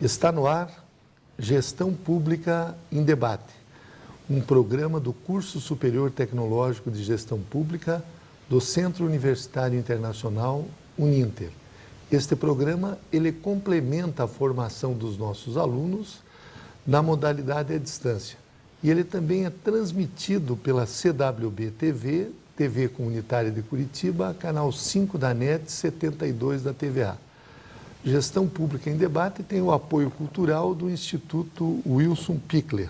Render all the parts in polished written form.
Está no ar Gestão Pública em Debate, um programa do Curso Superior Tecnológico de Gestão Pública do Centro Universitário Internacional Uninter. Este programa ele complementa a formação dos nossos alunos na modalidade à distância. E ele também é transmitido pela CWB TV, TV Comunitária de Curitiba, canal 5 da NET, 72 da TVA. Gestão Pública em Debate tem o apoio cultural do Instituto Wilson Pickler.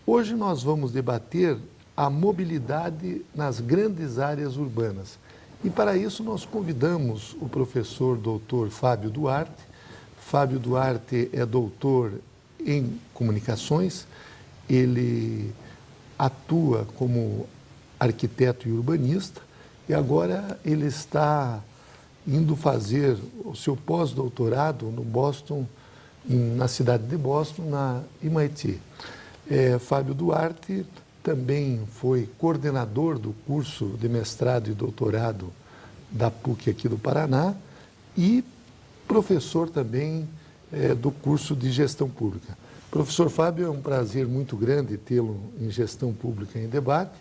Hoje nós vamos debater a mobilidade nas grandes áreas urbanas. E para isso nós convidamos o professor doutor Fábio Duarte. Fábio Duarte é doutor em comunicações, ele atua como arquiteto e urbanista e agora ele está indo fazer o seu pós-doutorado no Boston, na cidade de Boston, na MIT. Fábio Duarte também foi coordenador do curso de mestrado e doutorado da PUC aqui do Paraná e professor também do curso de Gestão Pública. Professor Fábio, é um prazer muito grande tê-lo em Gestão Pública em Debate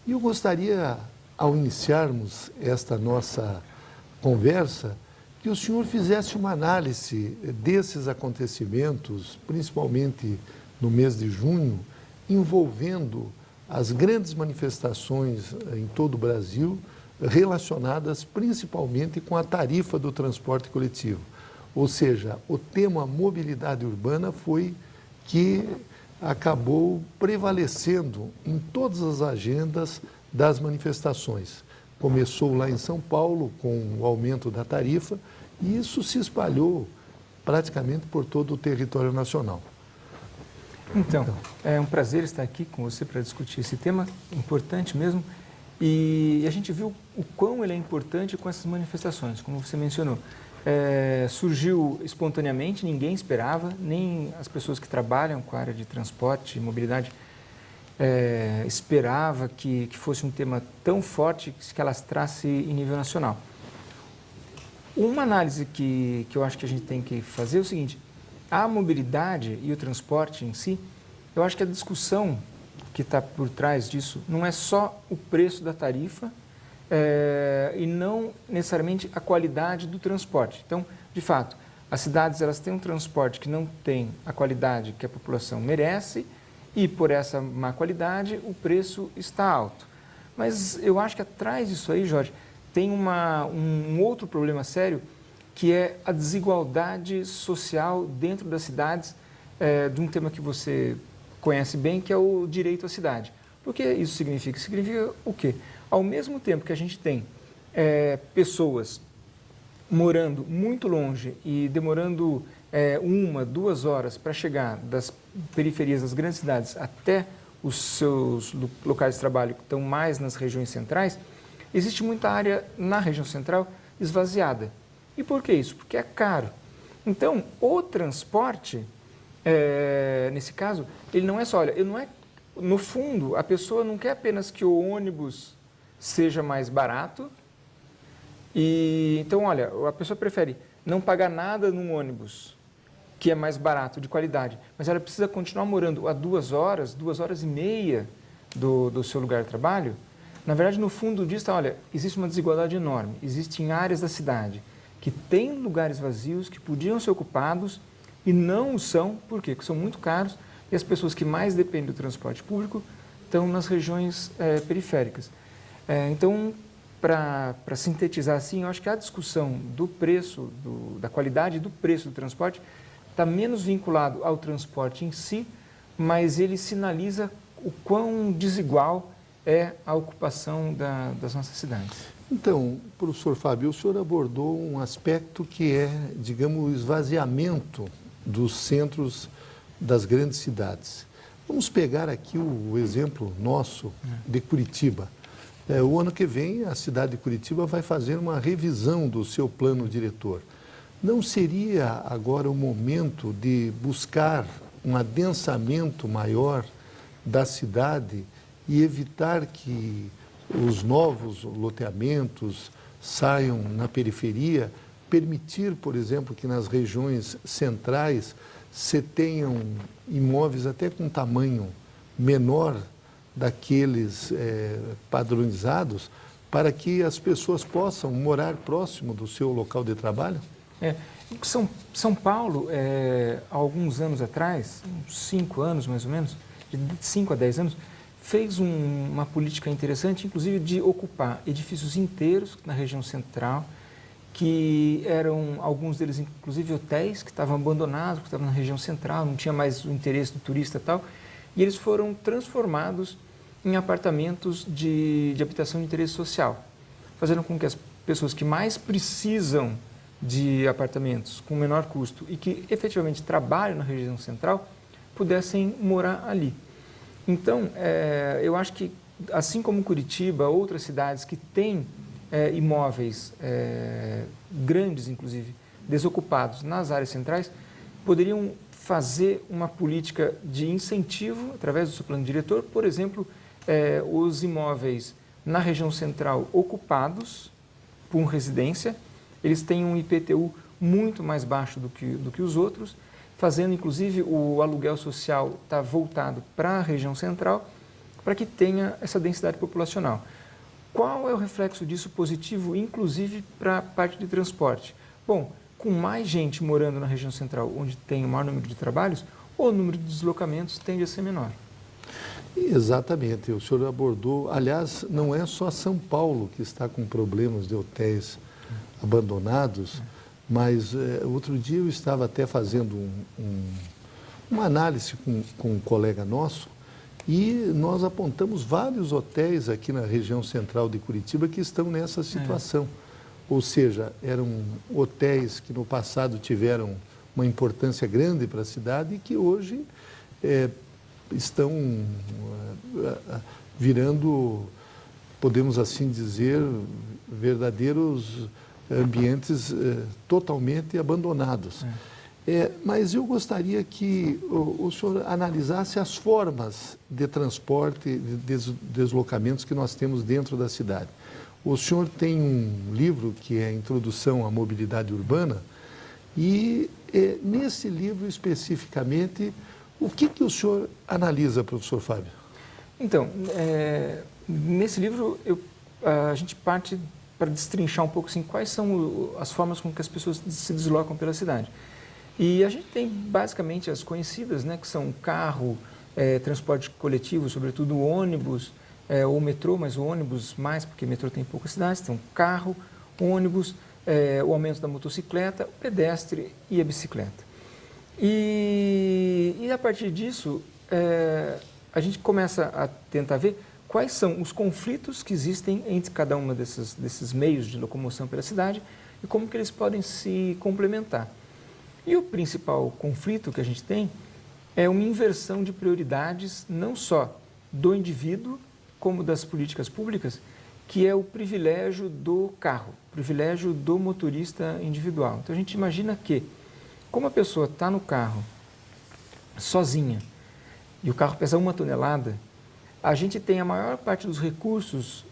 e eu gostaria, ao iniciarmos esta nossa conversa, que o senhor fizesse uma análise desses acontecimentos, principalmente no mês de junho, envolvendo as grandes manifestações em todo o Brasil, relacionadas principalmente com a tarifa do transporte coletivo. Ou seja, o tema mobilidade urbana foi que acabou prevalecendo em todas as agendas das manifestações. Começou lá em São Paulo com o aumento da tarifa e isso se espalhou praticamente por todo o território nacional. Então, é um prazer estar aqui com você para discutir esse tema importante mesmo. E a gente viu o quão ele é importante com essas manifestações, como você mencionou. Surgiu espontaneamente, ninguém esperava, nem as pessoas que trabalham com a área de transporte e mobilidade esperava que fosse um tema tão forte que alastrasse em nível nacional. Uma análise que eu acho que a gente tem que fazer é o seguinte: a mobilidade e o transporte em si, eu acho que a discussão que está por trás disso não é só o preço da tarifa e não necessariamente a qualidade do transporte. Então, de fato, as cidades elas têm um transporte que não tem a qualidade que a população merece e por essa má qualidade o preço está alto. Mas eu acho que atrás disso aí, Jorge, tem um outro problema sério, que é a desigualdade social dentro das cidades, de um tema que você conhece bem, que é o direito à cidade. O que isso significa? Significa o quê? Ao mesmo tempo que a gente tem pessoas morando muito longe e demorando 1, 2 horas para chegar das periferias das grandes cidades até os seus locais de trabalho que estão mais nas regiões centrais, existe muita área na região central esvaziada. E por que isso? Porque é caro. Então, o transporte, nesse caso, ele não é só, ele não é, no fundo, a pessoa não quer apenas que o ônibus seja mais barato, e então, olha, a pessoa prefere não pagar nada num ônibus, que é mais barato, de qualidade, mas ela precisa continuar morando a 2 horas, 2 horas e meia do seu lugar de trabalho. Na verdade, no fundo disso, olha, existe uma desigualdade enorme. Existem áreas da cidade que têm lugares vazios, que podiam ser ocupados e não o são. Por quê? Porque são muito caros e as pessoas que mais dependem do transporte público estão nas regiões periféricas. Então, para sintetizar assim, eu acho que a discussão do preço, da qualidade e do preço do transporte está menos vinculado ao transporte em si, mas ele sinaliza o quão desigual é a ocupação das nossas cidades. Então, professor Fábio, o senhor abordou um aspecto que é, digamos, o esvaziamento dos centros das grandes cidades. Vamos pegar aqui o exemplo nosso de Curitiba. O ano que vem, a cidade de Curitiba vai fazer uma revisão do seu plano diretor. Não seria agora o momento de buscar um adensamento maior da cidade e evitar que os novos loteamentos saiam na periferia permitir, por exemplo, que nas regiões centrais se tenham imóveis até com tamanho menor daqueles padronizados, para que as pessoas possam morar próximo do seu local de trabalho? São Paulo, há alguns anos atrás, uns 5 anos mais ou menos, de 5 a 10 anos, fez uma política interessante, inclusive de ocupar edifícios inteiros na região central, que eram, alguns deles, inclusive hotéis, que estavam abandonados, que estavam na região central, não tinha mais o interesse do turista e tal, e eles foram transformados em apartamentos de habitação de interesse social, fazendo com que as pessoas que mais precisam de apartamentos com menor custo e que efetivamente trabalham na região central pudessem morar ali. Então, eu acho que, assim como Curitiba, outras cidades que têm imóveis grandes, inclusive, desocupados nas áreas centrais, poderiam fazer uma política de incentivo, através do seu plano diretor, por exemplo, os imóveis na região central ocupados por residência, eles têm um IPTU muito mais baixo do que os outros, fazendo inclusive o aluguel social estar voltado para a região central, para que tenha essa densidade populacional. Qual é o reflexo disso positivo, inclusive para a parte de transporte? Bom, com mais gente morando na região central, onde tem o maior número de trabalhos, o número de deslocamentos tende a ser menor. Exatamente, o senhor abordou, aliás, não é só São Paulo que está com problemas de hotéis abandonados, mas outro dia eu estava até fazendo uma análise com um colega nosso e nós apontamos vários hotéis aqui na região central de Curitiba que estão nessa situação. Ou seja, eram hotéis que no passado tiveram uma importância grande para a cidade e que hoje estão virando, podemos assim dizer, verdadeiros ambientes totalmente abandonados. Mas eu gostaria que o senhor analisasse as formas de transporte, de deslocamentos que nós temos dentro da cidade. O senhor tem um livro que é a Introdução à Mobilidade Urbana e nesse livro especificamente, o que o senhor analisa, professor Fábio? Então, nesse livro a gente parte para destrinchar um pouco assim, quais são as formas com que as pessoas se deslocam pela cidade. E a gente tem basicamente as conhecidas, né, que são carro, transporte coletivo, sobretudo ônibus, ou metrô, mas o ônibus mais, porque metrô tem poucas cidades, então carro, ônibus, o aumento da motocicleta, o pedestre e a bicicleta. E a partir disso, a gente começa a tentar ver quais são os conflitos que existem entre cada um desses meios de locomoção pela cidade e como que eles podem se complementar. E o principal conflito que a gente tem é uma inversão de prioridades, não só do indivíduo, como das políticas públicas, que é o privilégio do carro, o privilégio do motorista individual. Então a gente imagina que, como a pessoa está no carro sozinha e o carro pesa 1 tonelada, a gente tem a maior parte dos recursos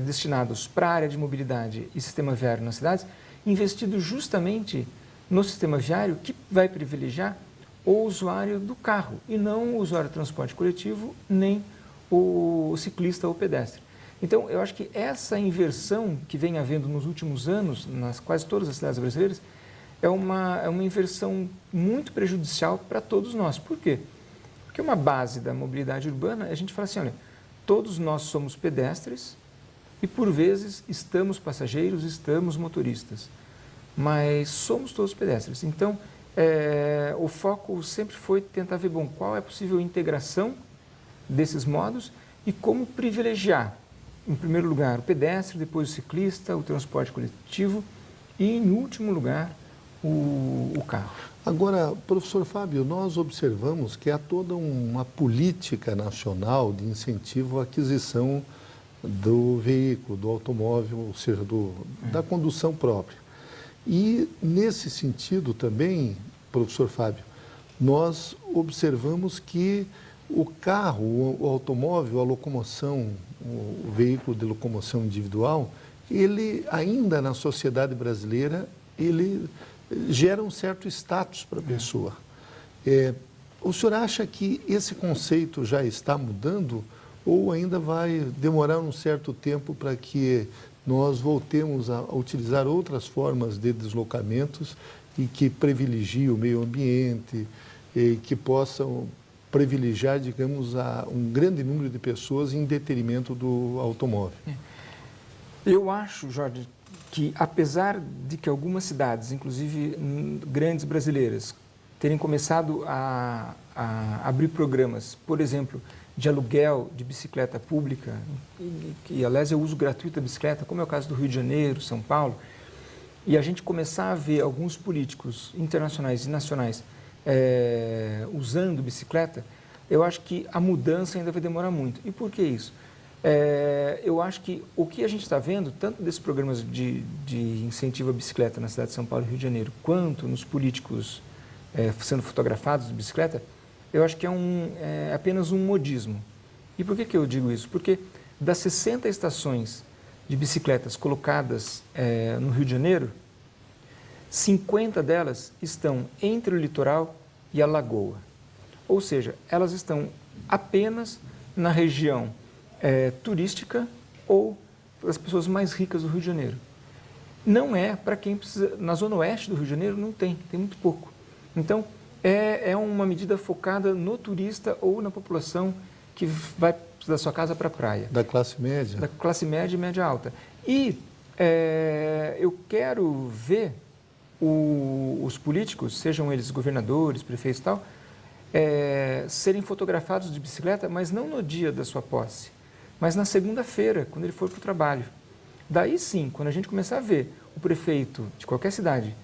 destinados para a área de mobilidade e sistema viário nas cidades investidos justamente no sistema viário que vai privilegiar o usuário do carro e não o usuário do transporte coletivo, nem o ciclista ou pedestre. Então, eu acho que essa inversão que vem havendo nos últimos anos, nas quase todas as cidades brasileiras, é uma inversão muito prejudicial para todos nós. Por quê? Porque uma base da mobilidade urbana, a gente fala assim, olha, todos nós somos pedestres e, por vezes, estamos passageiros, estamos motoristas, mas somos todos pedestres. Então, o foco sempre foi tentar ver, bom, qual é a possível integração desses modos e como privilegiar, em primeiro lugar, o pedestre, depois o ciclista, o transporte coletivo e, em último lugar, o carro. Agora, professor Fábio, nós observamos que há toda uma política nacional de incentivo à aquisição do veículo, do automóvel, ou seja, da condução própria. E, nesse sentido também, professor Fábio, nós observamos que o carro, o automóvel, a locomoção, o veículo de locomoção individual, ele ainda na sociedade brasileira, ele gera um certo status para a pessoa. O senhor acha que esse conceito já está mudando ou ainda vai demorar um certo tempo para que nós voltemos a utilizar outras formas de deslocamentos e que privilegiem o meio ambiente e que possam privilegiar, digamos, um grande número de pessoas em detrimento do automóvel? Eu acho, Jorge, que apesar de que algumas cidades, inclusive grandes brasileiras, terem começado a abrir programas, por exemplo, de aluguel de bicicleta pública, que aliás é o uso gratuito da bicicleta, como é o caso do Rio de Janeiro, São Paulo, e a gente começar a ver alguns políticos internacionais e nacionais usando bicicleta, eu acho que a mudança ainda vai demorar muito. E por que isso? Eu acho que o que a gente está vendo, tanto desses programas de incentivo à bicicleta na cidade de São Paulo e Rio de Janeiro, quanto nos políticos sendo fotografados de bicicleta, eu acho que é apenas um modismo. E por que eu digo isso? Porque das 60 estações de bicicletas colocadas no Rio de Janeiro, 50 delas estão entre o litoral e a lagoa. Ou seja, elas estão apenas na região turística ou das pessoas mais ricas do Rio de Janeiro. Não é para quem precisa. Na zona oeste do Rio de Janeiro não tem muito pouco. Então, é uma medida focada no turista ou na população que vai da sua casa para a praia. Da classe média? Da classe média e média alta. E eu quero ver os políticos, sejam eles governadores, prefeitos e tal, serem fotografados de bicicleta, mas não no dia da sua posse, mas na segunda-feira, quando ele for para o trabalho. Daí sim, quando a gente começar a ver o prefeito de qualquer cidade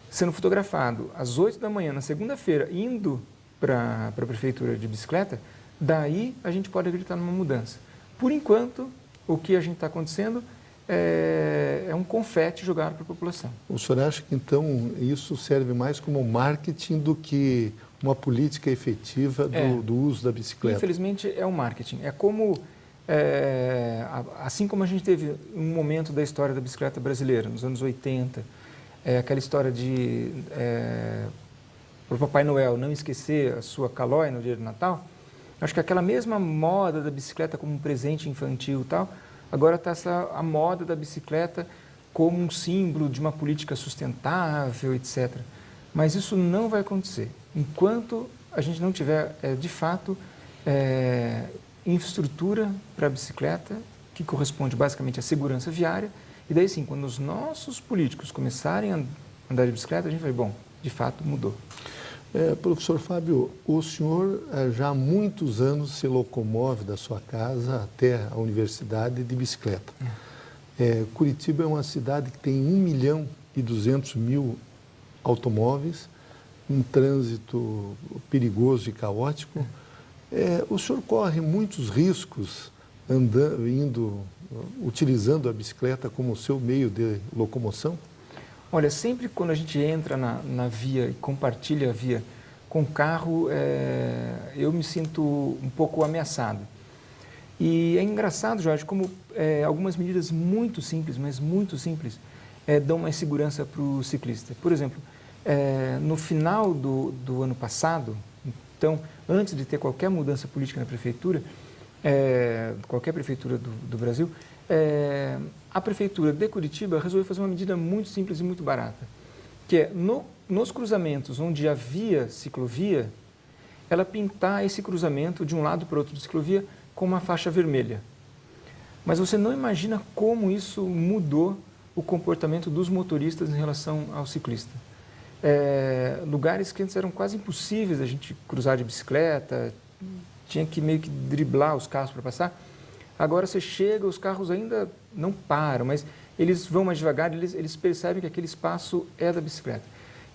sendo fotografado às 8 da manhã, na segunda-feira, indo para a prefeitura de bicicleta, daí a gente pode acreditar numa mudança. Por enquanto, o que a gente está acontecendo é um confete jogado para a população. O senhor acha que, então, isso serve mais como marketing do que uma política efetiva do uso da bicicleta? Infelizmente, é o marketing. É como, assim como a gente teve um momento da história da bicicleta brasileira, nos anos 80, aquela história de, para o Papai Noel não esquecer a sua calói no dia do Natal, acho que aquela mesma moda da bicicleta como um presente infantil e tal, agora está a moda da bicicleta como um símbolo de uma política sustentável, etc. Mas isso não vai acontecer enquanto a gente não tiver, de fato, infraestrutura para a bicicleta, que corresponde basicamente à segurança viária. E daí sim, quando os nossos políticos começarem a andar de bicicleta, a gente vai, bom, de fato mudou. Professor Fábio, o senhor já há muitos anos se locomove da sua casa até a universidade de bicicleta. Curitiba é uma cidade que tem 1.200.000 automóveis, um trânsito perigoso e caótico. O senhor corre muitos riscos utilizando a bicicleta como seu meio de locomoção? Olha, sempre quando a gente entra na via e compartilha a via com o carro, eu me sinto um pouco ameaçado. E é engraçado, Jorge, como algumas medidas muito simples, mas muito simples, dão mais segurança para o ciclista. Por exemplo, no final do ano passado, então, antes de ter qualquer mudança política na prefeitura, qualquer prefeitura do Brasil, a prefeitura de Curitiba resolveu fazer uma medida muito simples e muito barata, que é nos cruzamentos onde havia ciclovia, ela pintar esse cruzamento de um lado para o outro de ciclovia com uma faixa vermelha. Mas você não imagina como isso mudou o comportamento dos motoristas em relação ao ciclista. Lugares que antes eram quase impossíveis a gente cruzar de bicicleta, tinha que meio que driblar os carros para passar. Agora você chega, os carros ainda não param, mas eles vão mais devagar, eles percebem que aquele espaço é da bicicleta.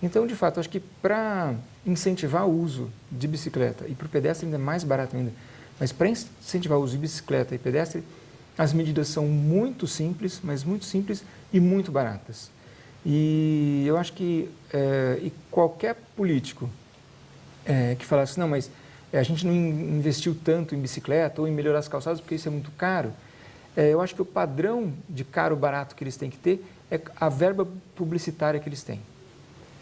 Então, de fato, acho que para incentivar o uso de bicicleta, e para o pedestre ainda é mais barato ainda, mas para incentivar o uso de bicicleta e pedestre, as medidas são muito simples, mas muito simples e muito baratas. E eu acho que e qualquer político que falasse, não, mas a gente não investiu tanto em bicicleta ou em melhorar as calçadas porque isso é muito caro, Eu acho que o padrão de caro barato que eles têm que ter é a verba publicitária que eles têm.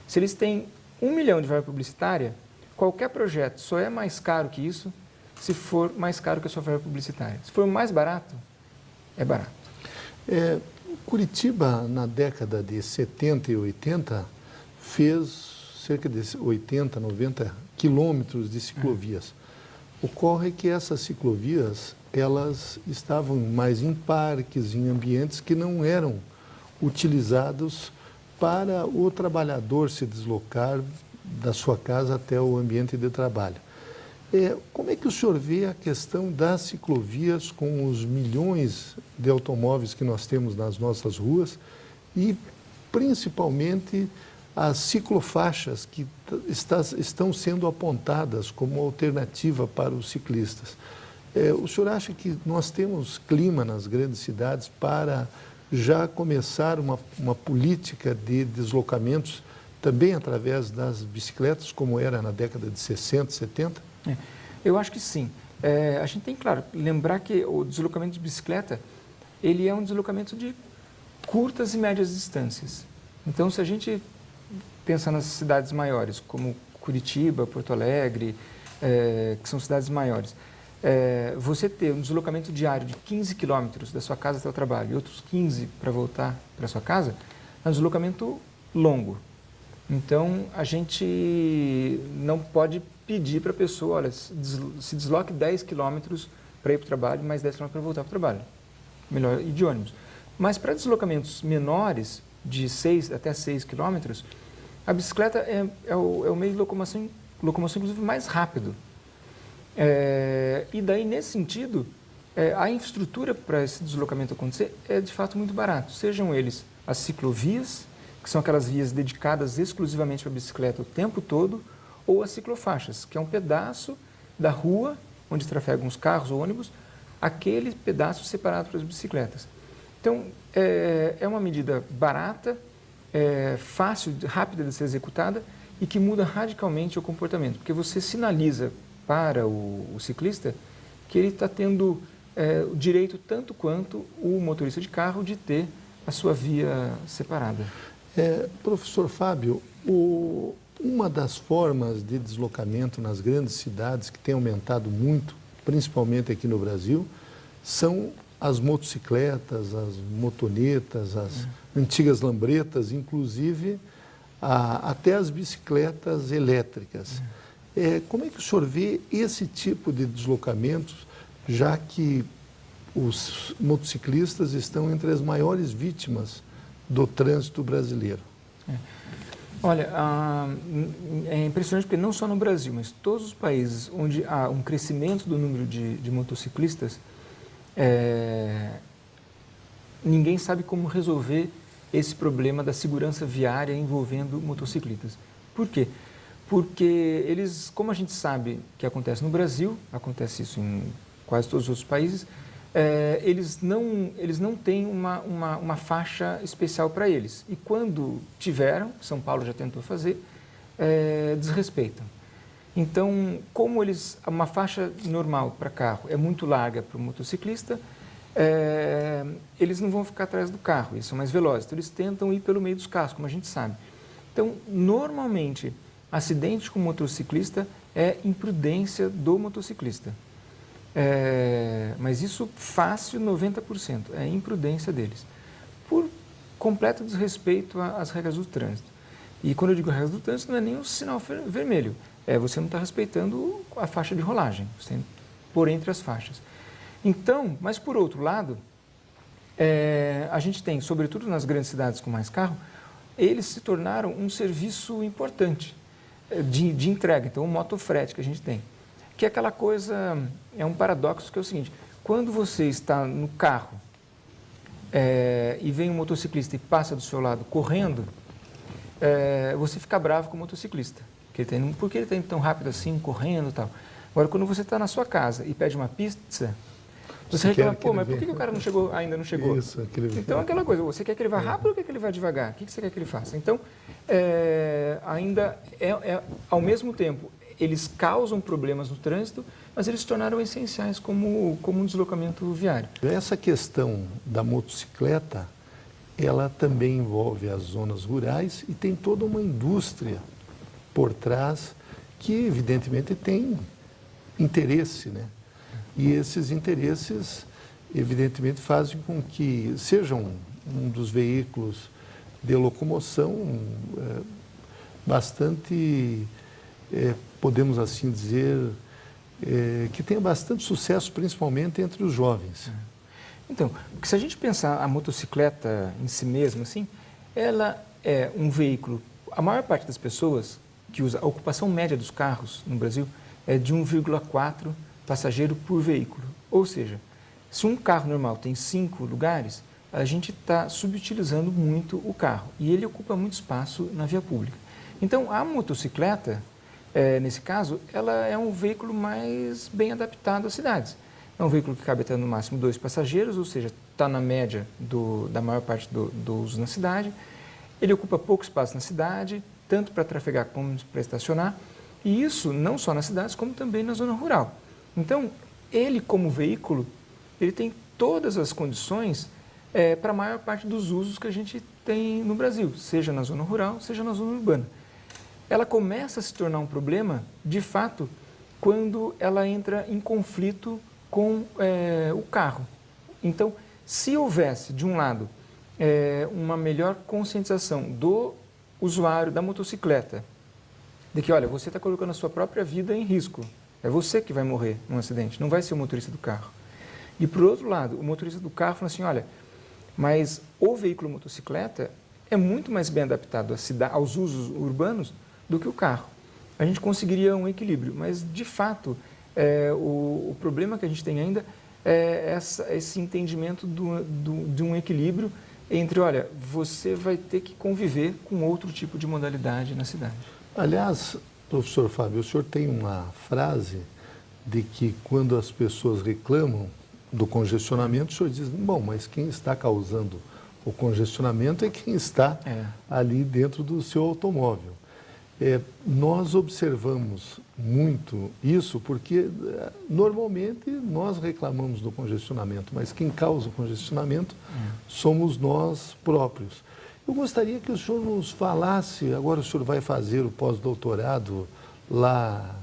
Se eles têm 1 milhão de verba publicitária, qualquer projeto só é mais caro que isso se for mais caro que a sua verba publicitária. Se for mais barato, é barato. Curitiba, na década de 70 e 80, fez cerca de 80, 90 quilômetros de ciclovias. Ocorre que essas ciclovias, elas estavam mais em parques, em ambientes que não eram utilizados para o trabalhador se deslocar da sua casa até o ambiente de trabalho. Como é que o senhor vê a questão das ciclovias com os milhões de automóveis que nós temos nas nossas ruas e, principalmente, as ciclofaixas que estão sendo apontadas como alternativa para os ciclistas? O senhor acha que nós temos clima nas grandes cidades para já começar uma política de deslocamentos também através das bicicletas, como era na década de 60, 70? Eu acho que sim. A gente tem, claro, lembrar que o deslocamento de bicicleta, ele é um deslocamento de curtas e médias distâncias. Então, se a gente pensar nas cidades maiores, como Curitiba, Porto Alegre, que são cidades maiores, você ter um deslocamento diário de 15 quilômetros da sua casa até o trabalho e outros 15 para voltar para a sua casa, é um deslocamento longo. Então, a gente não pode pedir para a pessoa, olha, se desloque 10 quilômetros para ir para o trabalho, mais 10 quilômetros para voltar para o trabalho. Melhor ir de ônibus. Mas para deslocamentos menores, de 6 até 6 quilômetros, a bicicleta é o meio de locomoção inclusive mais rápido. E daí, nesse sentido, a infraestrutura para esse deslocamento acontecer é de fato muito barato. Sejam eles as ciclovias, que são aquelas vias dedicadas exclusivamente para a bicicleta o tempo todo, ou as ciclofaixas, que é um pedaço da rua onde trafegam os carros ou ônibus, aquele pedaço separado para as bicicletas. Então, é uma medida barata, fácil, rápida de ser executada e que muda radicalmente o comportamento, porque você sinaliza para o ciclista que ele está tendo o direito, tanto quanto o motorista de carro, de ter a sua via separada. Professor Fábio, uma das formas de deslocamento nas grandes cidades que tem aumentado muito, principalmente aqui no Brasil, são as motocicletas, as motonetas, as antigas lambretas, inclusive até as bicicletas elétricas. Como é que o senhor vê esse tipo de deslocamentos, já que os motociclistas estão entre as maiores vítimas do trânsito brasileiro? Olha, é impressionante porque não só no Brasil, mas todos os países onde há um crescimento do número de motociclistas, ninguém sabe como resolver esse problema da segurança viária envolvendo motociclistas. Por quê? Porque eles, como a gente sabe que acontece no Brasil, acontece isso em quase todos os outros países, eles não têm uma faixa especial para eles. E quando tiveram, São Paulo já tentou fazer, desrespeitam. Então, como uma faixa normal para carro é muito larga para o motociclista, eles não vão ficar atrás do carro, eles são mais velozes. Então, eles tentam ir pelo meio dos carros, como a gente sabe. Então, normalmente, acidente com motociclista é imprudência do motociclista. Mas isso fácil, 90%, é imprudência deles, por completo desrespeito às regras do trânsito. E quando eu digo regras do trânsito, não é nem um sinal vermelho, você não está respeitando a faixa de rolagem, você tem que pôr entre as faixas. Então, mas por outro lado, a gente tem, sobretudo nas grandes cidades com mais carro, eles se tornaram um serviço importante de entrega, então o motofrete que a gente tem. Que é aquela coisa, é um paradoxo que é o seguinte, quando você está no carro e vem um motociclista e passa do seu lado correndo, você fica bravo com o motociclista, porque ele está indo tão rápido assim, correndo e tal. Agora, quando você está na sua casa e pede uma pizza, você reclama, mas por que o cara ainda não chegou? Isso, então, aquela coisa, você quer que ele vá rápido ou quer que ele vá devagar? O que você quer que ele faça? Então, ainda ao mesmo tempo, eles causam problemas no trânsito, mas eles se tornaram essenciais como um deslocamento viário. Essa questão da motocicleta, ela também envolve as zonas rurais e tem toda uma indústria por trás que, evidentemente, tem interesse, né? E esses interesses, evidentemente, fazem com que sejam um dos veículos de locomoção bastante, podemos assim dizer, que tenha bastante sucesso, principalmente entre os jovens. Então, porque se a gente pensar a motocicleta em si mesma, assim, ela é um veículo. A maior parte das pessoas que usa, a ocupação média dos carros no Brasil é de 1,4 passageiro por veículo. Ou seja, se um carro normal tem 5 lugares, a gente está subutilizando muito o carro e ele ocupa muito espaço na via pública. Então, a motocicleta, nesse caso, ela é um veículo mais bem adaptado às cidades. É um veículo que cabe até no máximo 2 passageiros, ou seja, está na média da maior parte do uso na cidade. Ele ocupa pouco espaço na cidade, tanto para trafegar como para estacionar, e isso não só nas cidades, como também na zona rural. Então, ele como veículo, ele tem todas as condições para a maior parte dos usos que a gente tem no Brasil, seja na zona rural, seja na zona urbana. Ela começa a se tornar um problema, de fato, quando ela entra em conflito com o carro. Então, se houvesse, de um lado, uma melhor conscientização do usuário da motocicleta, de que, olha, você está colocando a sua própria vida em risco, é você que vai morrer num acidente, não vai ser o motorista do carro. E, por outro lado, o motorista do carro fala assim, olha, mas o veículo motocicleta é muito mais bem adaptado aos usos urbanos do que o carro. A gente conseguiria um equilíbrio, mas, de fato, o problema que a gente tem ainda é esse entendimento de um equilíbrio entre, olha, você vai ter que conviver com outro tipo de modalidade na cidade. Aliás, professor Fábio, o senhor tem uma frase de que quando as pessoas reclamam do congestionamento, o senhor diz, bom, mas quem está causando o congestionamento é quem está ali dentro do seu automóvel. Nós observamos muito isso porque normalmente nós reclamamos do congestionamento, mas quem causa o congestionamento somos nós próprios. Eu gostaria que o senhor nos falasse, agora o senhor vai fazer o pós-doutorado lá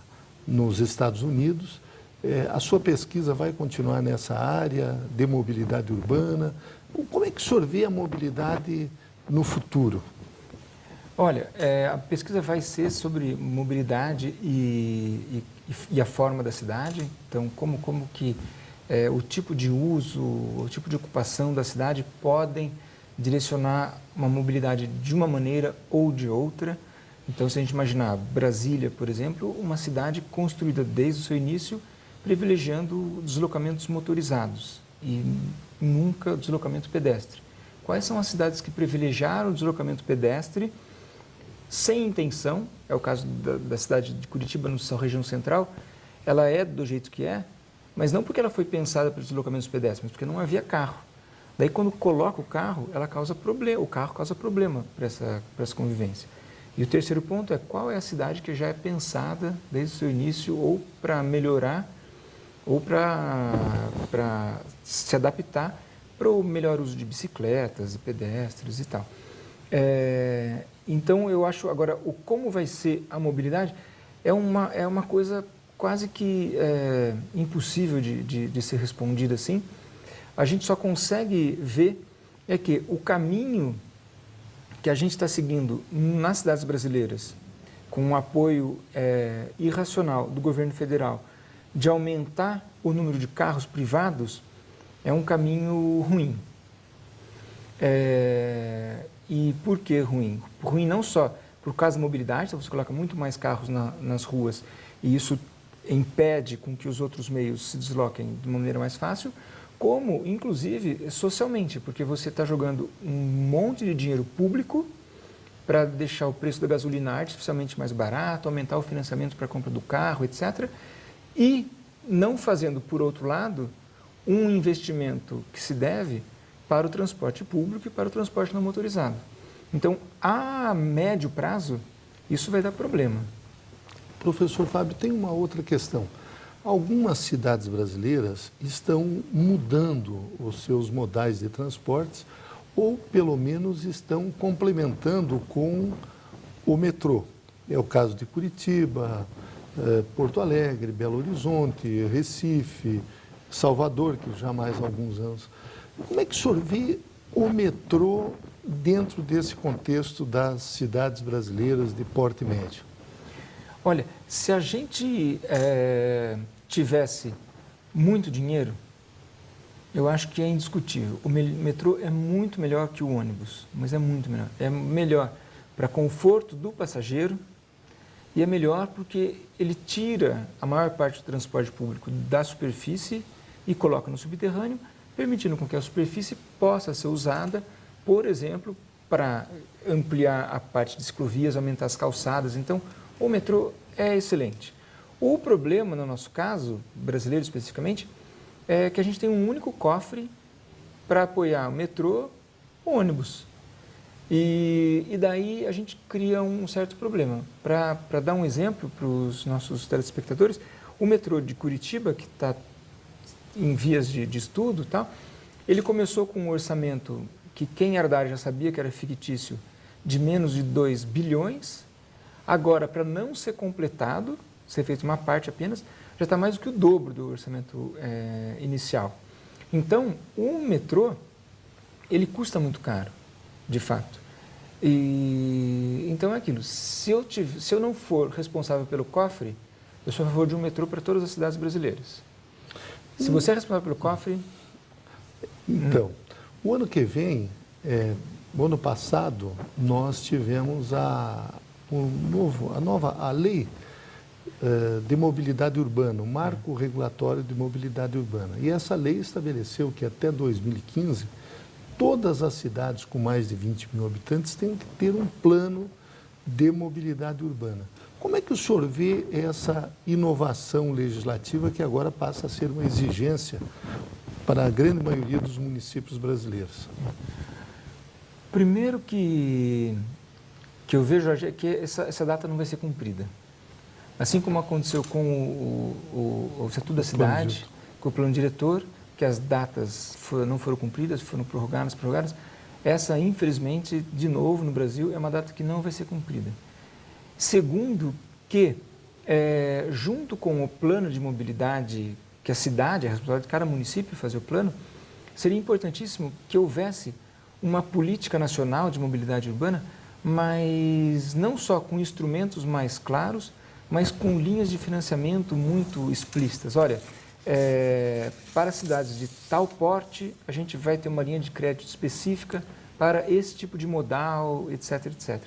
nos Estados Unidos, a sua pesquisa vai continuar nessa área de mobilidade urbana. Como é que o senhor vê a mobilidade no futuro? Olha, a pesquisa vai ser sobre mobilidade e a forma da cidade. Então, como que o tipo de uso, o tipo de ocupação da cidade podem direcionar uma mobilidade de uma maneira ou de outra. Então, se a gente imaginar Brasília, por exemplo, uma cidade construída desde o seu início, privilegiando deslocamentos motorizados e nunca o deslocamento pedestre. Quais são as cidades que privilegiaram o deslocamento pedestre sem intenção? É o caso da cidade de Curitiba, na região central. Ela é do jeito que é, mas não porque ela foi pensada para os deslocamentos pedestres, mas porque não havia carro. Daí, quando coloca o carro, o carro causa problema para essa convivência. E o terceiro ponto é qual é a cidade que já é pensada desde o seu início ou para melhorar ou para se adaptar para o melhor uso de bicicletas e pedestres e tal. Então, eu acho, agora, como vai ser a mobilidade é uma coisa quase que impossível de ser respondida assim. A gente só consegue ver que o caminho que a gente está seguindo nas cidades brasileiras, com um apoio irracional do governo federal, de aumentar o número de carros privados, é um caminho ruim. E por que ruim? Ruim não só por causa da mobilidade, então você coloca muito mais carros nas ruas e isso impede com que os outros meios se desloquem de uma maneira mais fácil, como, inclusive, socialmente, porque você está jogando um monte de dinheiro público para deixar o preço da gasolina artificialmente mais barato, aumentar o financiamento para a compra do carro, etc., e não fazendo, por outro lado, um investimento que se deve para o transporte público e para o transporte não motorizado. Então, a médio prazo, isso vai dar problema. Professor Fábio, tem uma outra questão. Algumas cidades brasileiras estão mudando os seus modais de transportes ou, pelo menos, estão complementando com o metrô. É o caso de Curitiba, Porto Alegre, Belo Horizonte, Recife, Salvador, que já há mais alguns anos. Como é que o senhor vê o metrô dentro desse contexto das cidades brasileiras de porte médio? Olha, se a gente tivesse muito dinheiro, eu acho que é indiscutível. O metrô é muito melhor que o ônibus, mas é muito melhor. É melhor para conforto do passageiro e é melhor porque ele tira a maior parte do transporte público da superfície e coloca no subterrâneo, permitindo com que a superfície possa ser usada, por exemplo, para ampliar a parte de ciclovias, aumentar as calçadas. Então, o metrô é excelente. O problema, no nosso caso, brasileiro especificamente, é que a gente tem um único cofre para apoiar o metrô, o ônibus. E daí a gente cria um certo problema. Para dar um exemplo para os nossos telespectadores, o metrô de Curitiba, que está em vias de estudo, tal, ele começou com um orçamento que quem era da área já sabia que era fictício, de menos de 2 bilhões. Agora, para não ser completado, ser feito uma parte apenas, já está mais do que o dobro do orçamento inicial. Então, o metrô, ele custa muito caro, de fato. E então é aquilo, se eu não for responsável pelo cofre, eu sou a favor de um metrô para todas as cidades brasileiras. Se você é responsável pelo cofre... Então, o ano que vem, o ano passado, nós tivemos a lei de mobilidade urbana, o marco regulatório de mobilidade urbana. E essa lei estabeleceu que até 2015, todas as cidades com mais de 20 mil habitantes têm que ter um plano de mobilidade urbana. Como é que o senhor vê essa inovação legislativa que agora passa a ser uma exigência para a grande maioria dos municípios brasileiros? Primeiro que eu vejo é que essa data não vai ser cumprida. Assim como aconteceu com o Estatuto da Cidade, com o plano diretor, que as datas não foram cumpridas, foram prorrogadas. Essa, infelizmente, de novo no Brasil, é uma data que não vai ser cumprida. Segundo, que junto com o plano de mobilidade, que a cidade é responsável de cada município fazer o plano, seria importantíssimo que houvesse uma política nacional de mobilidade urbana, mas não só com instrumentos mais claros, mas com linhas de financiamento muito explícitas. Olha, para cidades de tal porte, a gente vai ter uma linha de crédito específica para esse tipo de modal, etc, etc.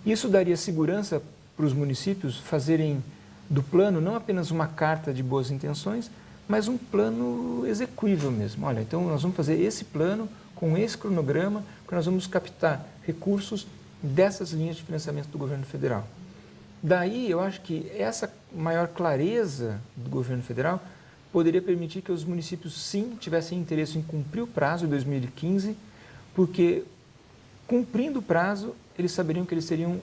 Isso daria segurança para os municípios fazerem do plano não apenas uma carta de boas intenções, mas um plano execuível mesmo. Olha, então nós vamos fazer esse plano com esse cronograma, que nós vamos captar recursos dessas linhas de financiamento do governo federal. Daí, eu acho que essa maior clareza do governo federal poderia permitir que os municípios, sim, tivessem interesse em cumprir o prazo de 2015, porque, cumprindo o prazo, eles saberiam que eles teriam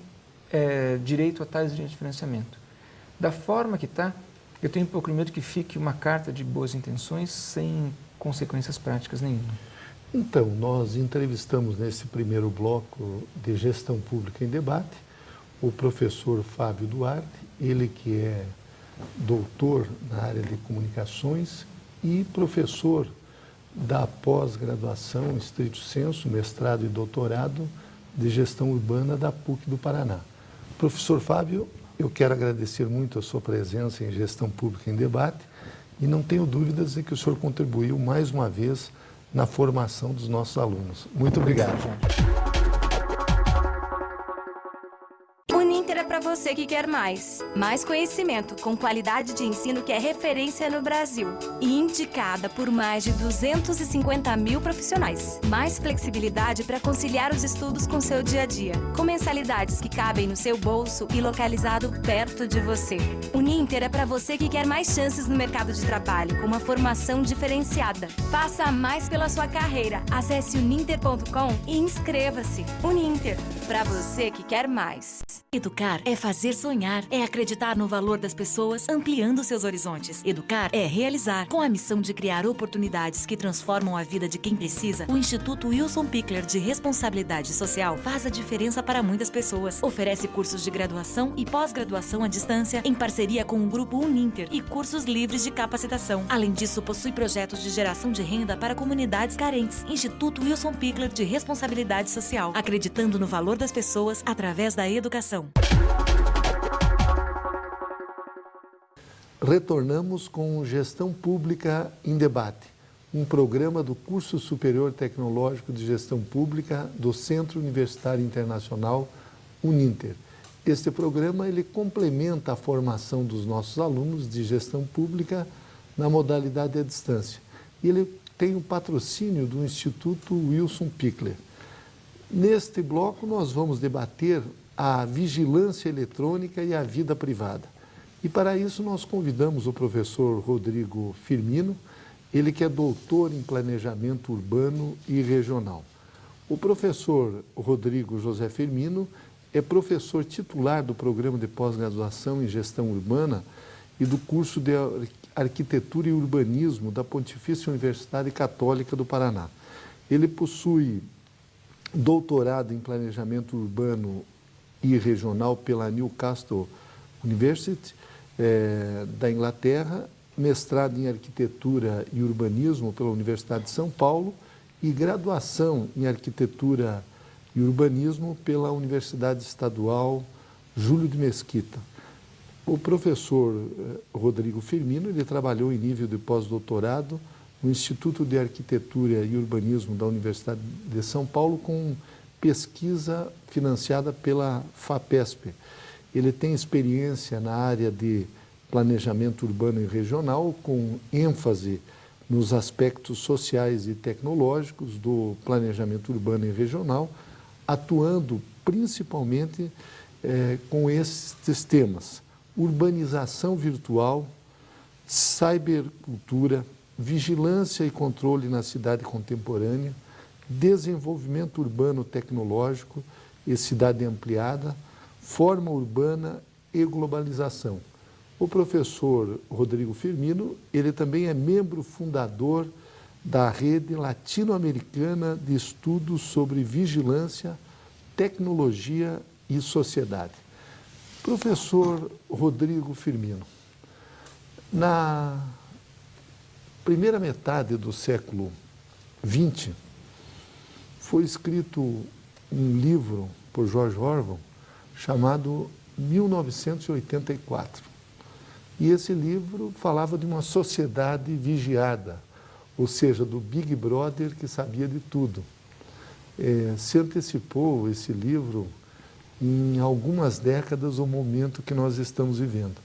direito a tais linhas de financiamento. Da forma que está, eu tenho um pouco de medo que fique uma carta de boas intenções sem consequências práticas nenhuma. Então, nós entrevistamos nesse primeiro bloco de Gestão Pública em Debate o professor Fábio Duarte, ele que é doutor na área de comunicações e professor da pós-graduação, estrito sensu, mestrado e doutorado de gestão urbana da PUC do Paraná. Professor Fábio, eu quero agradecer muito a sua presença em Gestão Pública em Debate e não tenho dúvidas de que o senhor contribuiu mais uma vez na formação dos nossos alunos. Muito obrigado. Uninter é para você que quer mais. Mais conhecimento com qualidade de ensino que é referência no Brasil. E indicada por mais de 250 mil profissionais. Mais flexibilidade para conciliar os estudos com seu dia a dia. Com mensalidades que cabem no seu bolso e localizado perto de você. Uninter é para você que quer mais chances no mercado de trabalho, com uma formação diferenciada. Faça mais pela sua carreira. Acesse uninter.com e inscreva-se. Uninter, para você que quer mais. Educar é fazer sonhar, é acreditar no valor das pessoas, ampliando seus horizontes. Educar é realizar. Com a missão de criar oportunidades que transformam a vida de quem precisa, o Instituto Wilson Pickler de Responsabilidade Social faz a diferença para muitas pessoas. Oferece cursos de graduação e pós-graduação à distância, em parceria com o Grupo Uninter, e cursos livres de capacitação. Além disso, possui projetos de geração de renda para comunidades carentes. Instituto Wilson Pickler de Responsabilidade Social, acreditando no valor das pessoas através da educação. Retornamos com Gestão Pública em Debate, um programa do Curso Superior Tecnológico de Gestão Pública do Centro Universitário Internacional Uninter. Este programa ele complementa a formação dos nossos alunos de gestão pública na modalidade à distância. Ele tem o patrocínio do Instituto Wilson Pickler. Neste bloco, nós vamos debater a vigilância eletrônica e a vida privada. E para isso nós convidamos o professor Rodrigo Firmino, ele que é doutor em planejamento urbano e regional. O professor Rodrigo José Firmino é professor titular do programa de pós-graduação em gestão urbana e do curso de arquitetura e urbanismo da Pontifícia Universidade Católica do Paraná. Ele possui doutorado em planejamento urbano e regional pela Newcastle University, da Inglaterra, mestrado em arquitetura e urbanismo pela Universidade de São Paulo e graduação em arquitetura e urbanismo pela Universidade Estadual Júlio de Mesquita. O professor Rodrigo Firmino, ele trabalhou em nível de pós-doutorado no Instituto de Arquitetura e Urbanismo da Universidade de São Paulo com pesquisa financiada pela FAPESP. Ele tem experiência na área de planejamento urbano e regional, com ênfase nos aspectos sociais e tecnológicos do planejamento urbano e regional, atuando principalmente com estes temas: urbanização virtual, cybercultura, vigilância e controle na cidade contemporânea, desenvolvimento urbano tecnológico e cidade ampliada, forma urbana e globalização. O professor Rodrigo Firmino, ele também é membro fundador da Rede Latino-Americana de Estudos sobre Vigilância, Tecnologia e Sociedade. Professor Rodrigo Firmino, na primeira metade do século XX, foi escrito um livro por George Orwell chamado 1984. E esse livro falava de uma sociedade vigiada, ou seja, do Big Brother que sabia de tudo. Se antecipou esse livro em algumas décadas o momento que nós estamos vivendo.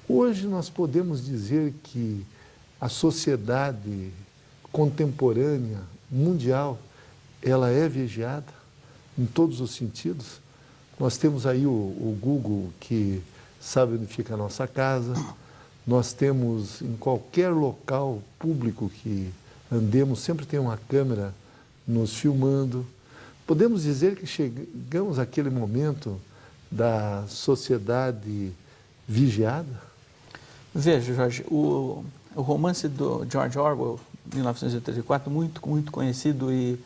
Hoje nós podemos dizer que a sociedade contemporânea, mundial, ela é vigiada em todos os sentidos. Nós temos aí o Google, que sabe onde fica a nossa casa. Nós temos em qualquer local público que andemos, sempre tem uma câmera nos filmando. Podemos dizer que chegamos àquele momento da sociedade vigiada? Veja, Jorge, o romance do George Orwell, 1984, muito conhecido e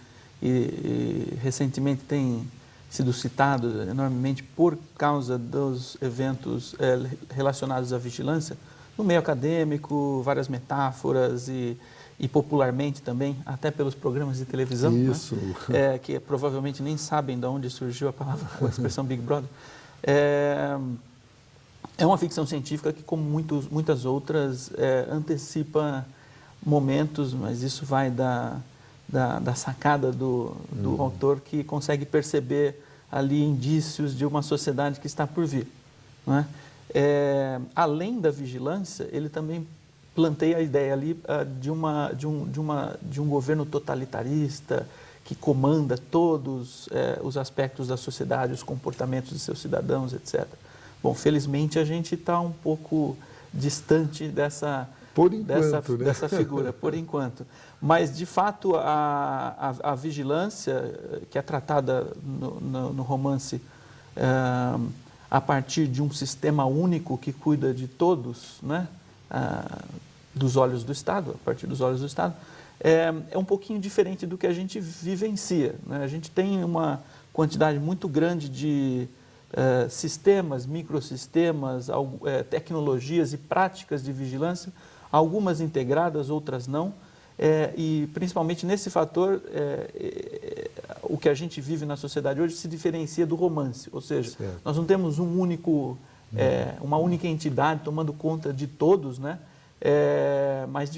recentemente tem sido citado enormemente por causa dos eventos relacionados à vigilância, no meio acadêmico, várias metáforas e popularmente também, até pelos programas de televisão, isso, né? Que provavelmente nem sabem de onde surgiu a expressão Big Brother. É uma ficção científica que, como muitas outras, antecipa momentos, mas isso vai da sacada do autor, que consegue perceber ali indícios de uma sociedade que está por vir, não é? Além da vigilância, ele também planteia a ideia ali de um governo totalitarista que comanda todos os aspectos da sociedade, os comportamentos de seus cidadãos, etc. Bom, felizmente a gente está um pouco distante dessa figura, por enquanto. Mas, de fato, a vigilância, que é tratada no romance, a partir de um sistema único que cuida de todos, né? Dos olhos do Estado, a partir dos olhos do Estado, é um pouquinho diferente do que a gente vivencia, né? A gente tem uma quantidade muito grande de sistemas, microsistemas, tecnologias e práticas de vigilância, algumas integradas, outras não, e principalmente nesse fator, o que a gente vive na sociedade hoje se diferencia do romance, ou seja, certo. Nós não temos uma única entidade tomando conta de todos, né? Mas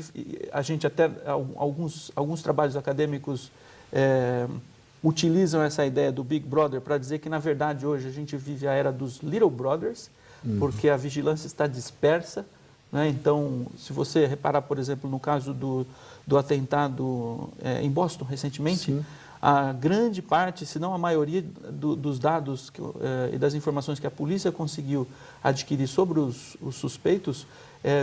a gente até, alguns trabalhos acadêmicos utilizam essa ideia do Big Brother para dizer que, na verdade, hoje a gente vive a era dos Little Brothers, porque a vigilância está dispersa, né? Então, se você reparar, por exemplo, no caso do atentado em Boston, recentemente, Sim. a grande parte, se não a maioria dos dados e das informações que a polícia conseguiu adquirir sobre os suspeitos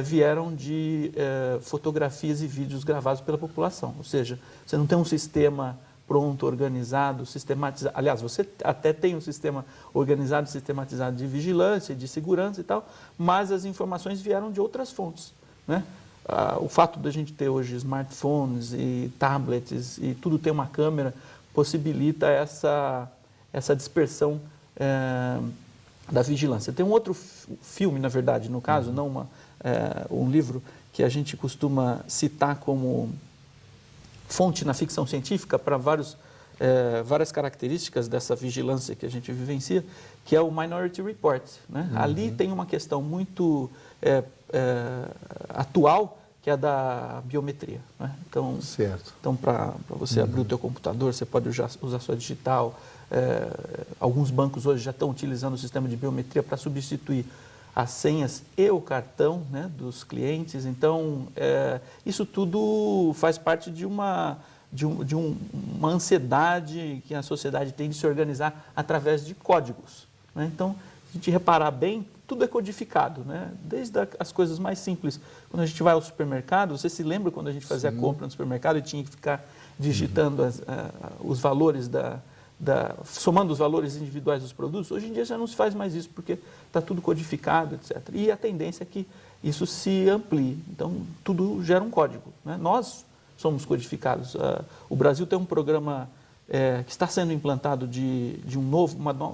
vieram de fotografias e vídeos gravados pela população. Ou seja, você não tem um sistema pronto, organizado, sistematizado. Aliás, você até tem um sistema organizado, sistematizado de vigilância, de segurança e tal, mas as informações vieram de outras fontes, né? O fato da gente ter hoje smartphones e tablets e tudo ter uma câmera possibilita essa dispersão da vigilância. Tem um outro filme, na verdade, no caso, não um livro que a gente costuma citar como fonte na ficção científica para várias características dessa vigilância que a gente vivencia, que é o Minority Report, né? Ali tem uma questão muito atual, que é a da biometria, né? Então, Certo. Então para você abrir o teu computador, você pode usar sua digital. Alguns bancos hoje já estão utilizando o sistema de biometria para substituir as senhas e o cartão, né, dos clientes. Então, isso tudo faz parte de uma ansiedade que a sociedade tem de se organizar através de códigos, né? Então, se a gente reparar bem, tudo é codificado, né? Desde as coisas mais simples. Quando a gente vai ao supermercado, você se lembra quando a gente fazia a compra no supermercado e tinha que ficar digitando os valores somando os valores individuais dos produtos? Hoje em dia já não se faz mais isso, porque está tudo codificado, etc. E a tendência é que isso se amplie. Então, tudo gera um código, né? Nós somos codificados. O Brasil tem um programa que está sendo implantado de um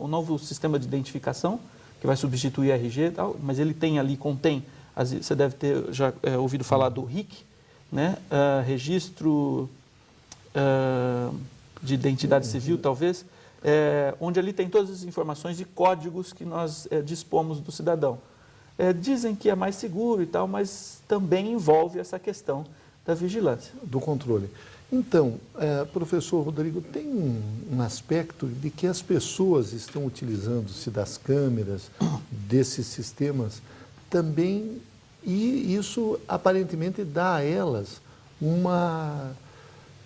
novo sistema de identificação, que vai substituir a RG e tal, mas ele contém, você deve ter já ouvido falar do RIC, né? Registro de identidade civil, talvez, onde ali tem todas as informações e códigos que nós dispomos do cidadão. Dizem que é mais seguro e tal, mas também envolve essa questão da vigilância. Do controle. Então, professor Rodrigo, tem um aspecto de que as pessoas estão utilizando-se das câmeras, desses sistemas, também, e isso aparentemente dá a elas uma,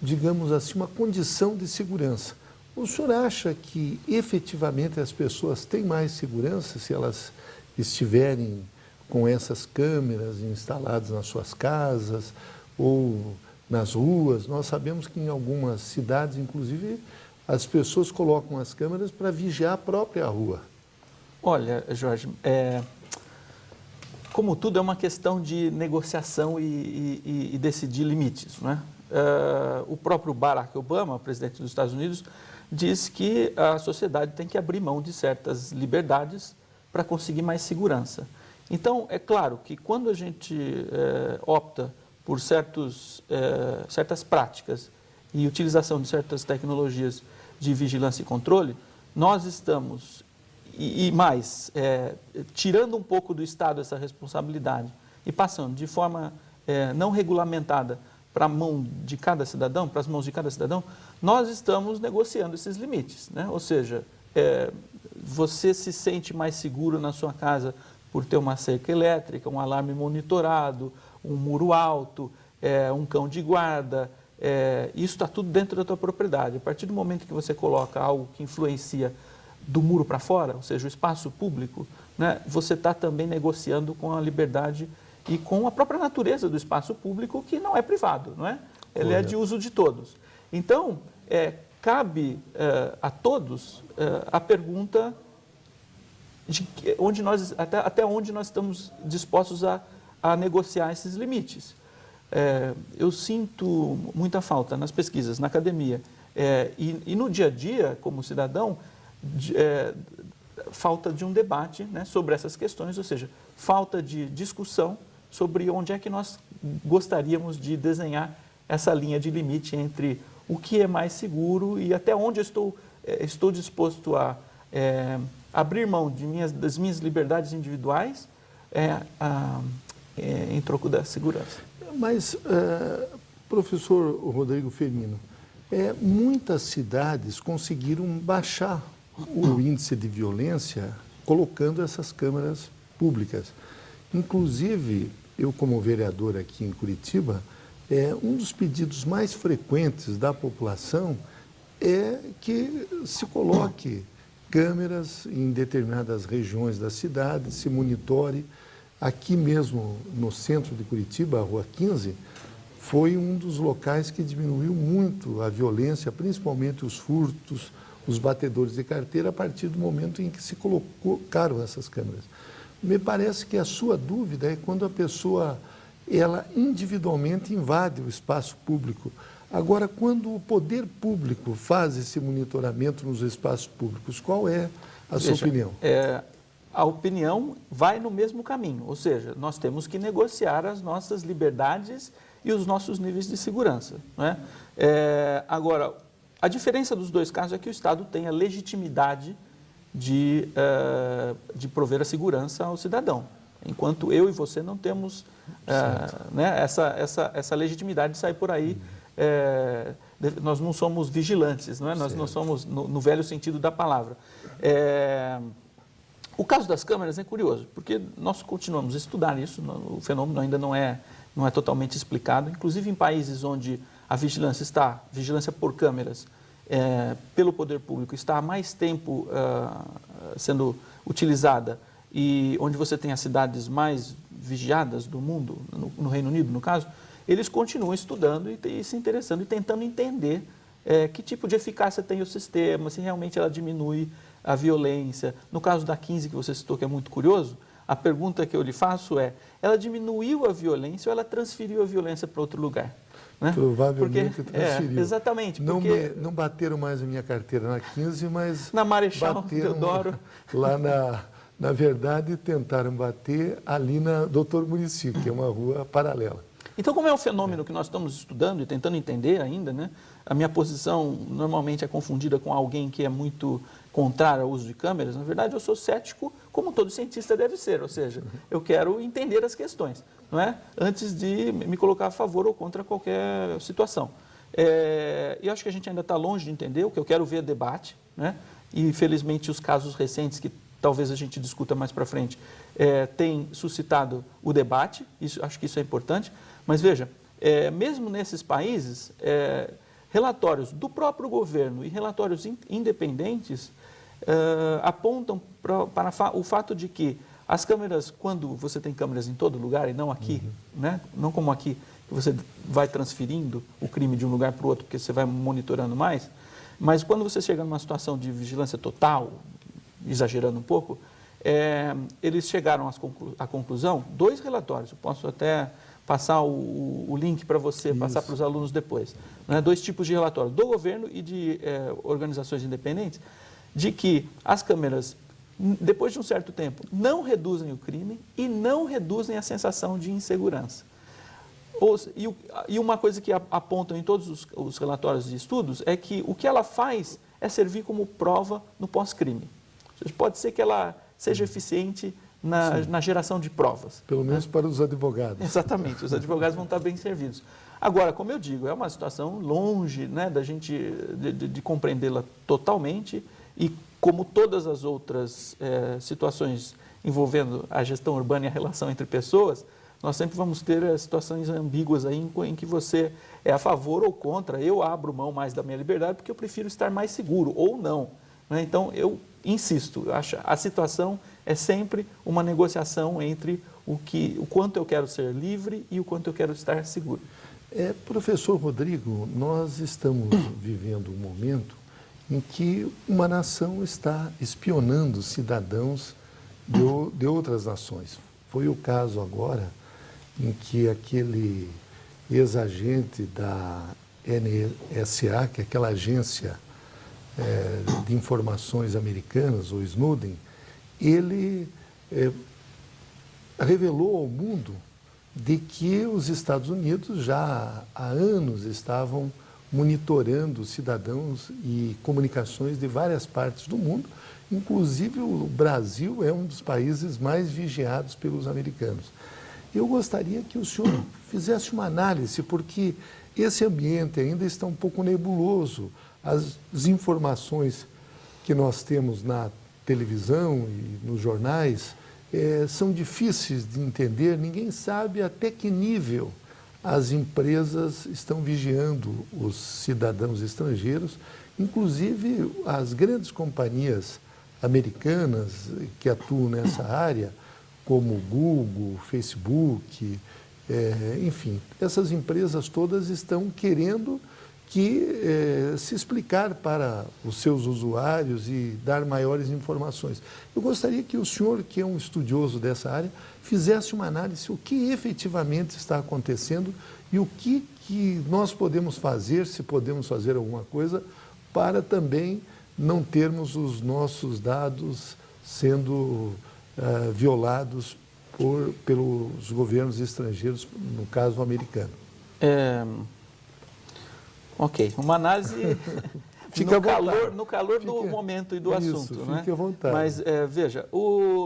digamos assim, uma condição de segurança. O senhor acha que efetivamente as pessoas têm mais segurança se elas estiverem com essas câmeras instaladas nas suas casas ou nas ruas? Nós sabemos que em algumas cidades, inclusive, as pessoas colocam as câmeras para vigiar a própria rua. Olha, Jorge, como tudo é uma questão de negociação e decidir limites, né? O próprio Barack Obama, presidente dos Estados Unidos, diz que a sociedade tem que abrir mão de certas liberdades para conseguir mais segurança. Então, é claro que quando a gente opta por certas práticas e utilização de certas tecnologias de vigilância e controle, nós estamos, tirando um pouco do Estado essa responsabilidade e passando de forma não regulamentada para a mão de cada cidadão, para as mãos de cada cidadão, nós estamos negociando esses limites, né? Ou seja, você se sente mais seguro na sua casa por ter uma cerca elétrica, um alarme monitorado, um muro alto, um cão de guarda, isso está tudo dentro da tua propriedade. A partir do momento que você coloca algo que influencia do muro para fora, ou seja, o espaço público, né, você está também negociando com a liberdade e com a própria natureza do espaço público, que não é privado, não é? Ele é de uso de todos. Então, cabe a todos a pergunta até onde nós estamos dispostos a negociar esses limites. Eu sinto muita falta nas pesquisas, na academia e no dia a dia, como cidadão, falta de um debate, né, sobre essas questões, ou seja, falta de discussão sobre onde é que nós gostaríamos de desenhar essa linha de limite entre o que é mais seguro e até onde eu estou disposto a abrir mão das minhas liberdades individuais em troco da segurança. Mas, professor Rodrigo Firmino, muitas cidades conseguiram baixar o índice de violência colocando essas câmeras públicas. Inclusive, eu como vereador aqui em Curitiba, um dos pedidos mais frequentes da população é que se coloque câmeras em determinadas regiões da cidade, se monitore. Aqui mesmo no centro de Curitiba, a Rua 15, foi um dos locais que diminuiu muito a violência, principalmente os furtos, os batedores de carteira, a partir do momento em que se colocaram essas câmeras. Me parece que a sua dúvida é quando a pessoa, ela individualmente invade o espaço público. Agora, quando o poder público faz esse monitoramento nos espaços públicos, qual é a sua opinião? A opinião vai no mesmo caminho, ou seja, nós temos que negociar as nossas liberdades e os nossos níveis de segurança, não é? Agora, a diferença dos dois casos é que o Estado tem a legitimidade de prover a segurança ao cidadão, enquanto eu e você não temos né, essa legitimidade de sair por aí. Nós não somos vigilantes, não é? Nós não somos no velho sentido da palavra. O caso das câmeras é curioso, porque nós continuamos a estudar isso, o fenômeno ainda não é totalmente explicado, inclusive em países onde a vigilância por câmeras pelo poder público está há mais tempo sendo utilizada e onde você tem as cidades mais vigiadas do mundo, no Reino Unido, no caso, eles continuam estudando e se interessando e tentando entender que tipo de eficácia tem o sistema, se realmente ela diminui a violência. No caso da 15 que você citou, que é muito curioso, a pergunta que eu lhe faço ela diminuiu a violência ou ela transferiu a violência para outro lugar? Né? Provavelmente transferiu. Exatamente. Não bateram mais a minha carteira na 15, mas na Marechal bateram Deodoro. Lá na verdade, tentaram bater ali na Doutor Muricy, que é uma rua paralela. Então, como é um fenômeno que nós estamos estudando e tentando entender ainda, né? A minha posição normalmente é confundida com alguém que é muito contrário ao uso de câmeras. Na verdade, eu sou cético, como todo cientista deve ser, ou seja, eu quero entender as questões, não é? Antes de me colocar a favor ou contra qualquer situação. E acho que a gente ainda está longe de entender, o que eu quero ver é debate, né? E, felizmente, os casos recentes, que talvez a gente discuta mais para frente, têm suscitado o debate, acho que isso é importante. Mas veja, mesmo nesses países, relatórios do próprio governo e relatórios independentes apontam para o fato de que as câmeras, quando você tem câmeras em todo lugar e não aqui, né? Não como aqui, que você vai transferindo o crime de um lugar para o outro porque você vai monitorando mais, mas quando você chega numa situação de vigilância total, exagerando um pouco, eles chegaram à conclusão, 2 relatórios, eu posso até passar o link para você, passar para os alunos depois, né? 2 tipos de relatório, do governo e de organizações independentes, de que as câmeras, depois de um certo tempo, não reduzem o crime e não reduzem a sensação de insegurança. E uma coisa que apontam em todos os relatórios de estudos é que o que ela faz é servir como prova no pós-crime. Pode ser que ela seja eficiente na geração de provas. Pelo menos para os advogados. Exatamente, os advogados vão estar bem servidos. Agora, como eu digo, é uma situação longe, né, da gente de compreendê-la totalmente e como todas as outras situações envolvendo a gestão urbana e a relação entre pessoas, nós sempre vamos ter situações ambíguas aí em que você é a favor ou contra. Eu abro mão mais da minha liberdade porque eu prefiro estar mais seguro ou não, né? Então, eu insisto, a situação é sempre uma negociação entre o quanto eu quero ser livre e o quanto eu quero estar seguro. Professor Rodrigo, nós estamos vivendo um momento em que uma nação está espionando cidadãos de outras nações. Foi o caso agora em que aquele ex-agente da NSA, que é aquela agência de informações americanas, o Snowden, ele revelou ao mundo de que os Estados Unidos já há anos estavam monitorando cidadãos e comunicações de várias partes do mundo, inclusive o Brasil é um dos países mais vigiados pelos americanos. Eu gostaria que o senhor fizesse uma análise, porque esse ambiente ainda está um pouco nebuloso. As informações que nós temos na televisão e nos jornais são difíceis de entender, ninguém sabe até que nível as empresas estão vigiando os cidadãos estrangeiros, inclusive as grandes companhias americanas que atuam nessa área, como Google, Facebook, enfim, essas empresas todas estão querendo se explicar para os seus usuários e dar maiores informações. Eu gostaria que o senhor, que é um estudioso dessa área, fizesse uma análise o que efetivamente está acontecendo e o que nós podemos fazer, se podemos fazer alguma coisa, para também não termos os nossos dados sendo violados pelos governos estrangeiros, no caso americano. Ok, uma análise no calor do momento e do assunto. Fique à vontade. Mas, veja,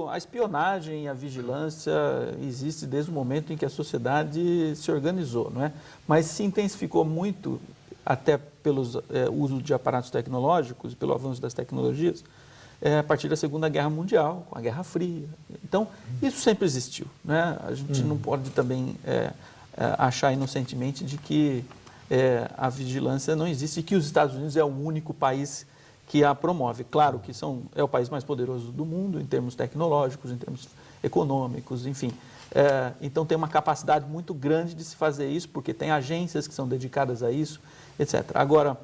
a espionagem e a vigilância existe desde o momento em que a sociedade se organizou, não é? Mas se intensificou muito, até pelo uso de aparatos tecnológicos, pelo avanço das tecnologias, a partir da Segunda Guerra Mundial, com a Guerra Fria. Então, isso sempre existiu, né? A gente não pode também achar inocentemente de que a vigilância não existe e que os Estados Unidos é o único país que a promove. Claro que é o país mais poderoso do mundo em termos tecnológicos, em termos econômicos, enfim. Então tem uma capacidade muito grande de se fazer isso, porque tem agências que são dedicadas a isso, etc. Agora,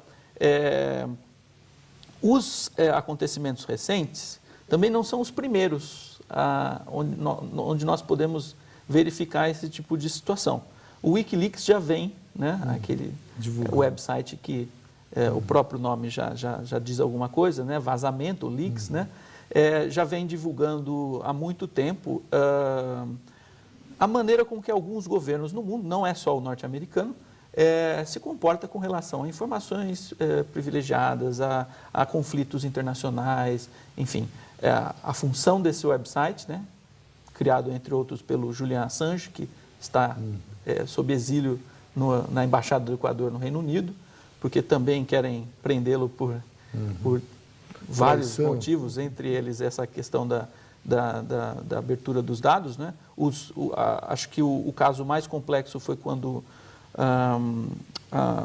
os acontecimentos recentes também não são os primeiros onde nós podemos verificar esse tipo de situação. O Wikileaks já vem, né, aquele website que o próprio nome já diz alguma coisa, né, vazamento, leaks, né, já vem divulgando há muito tempo a maneira com que alguns governos no mundo, não é só o norte-americano, se comporta com relação a informações privilegiadas, a conflitos internacionais, enfim. A função desse website, né, criado, entre outros, pelo Julian Assange, que está sob exílio na Embaixada do Equador no Reino Unido, porque também querem prendê-lo por vários motivos, entre eles essa questão da abertura dos dados, né? Acho que o caso mais complexo foi quando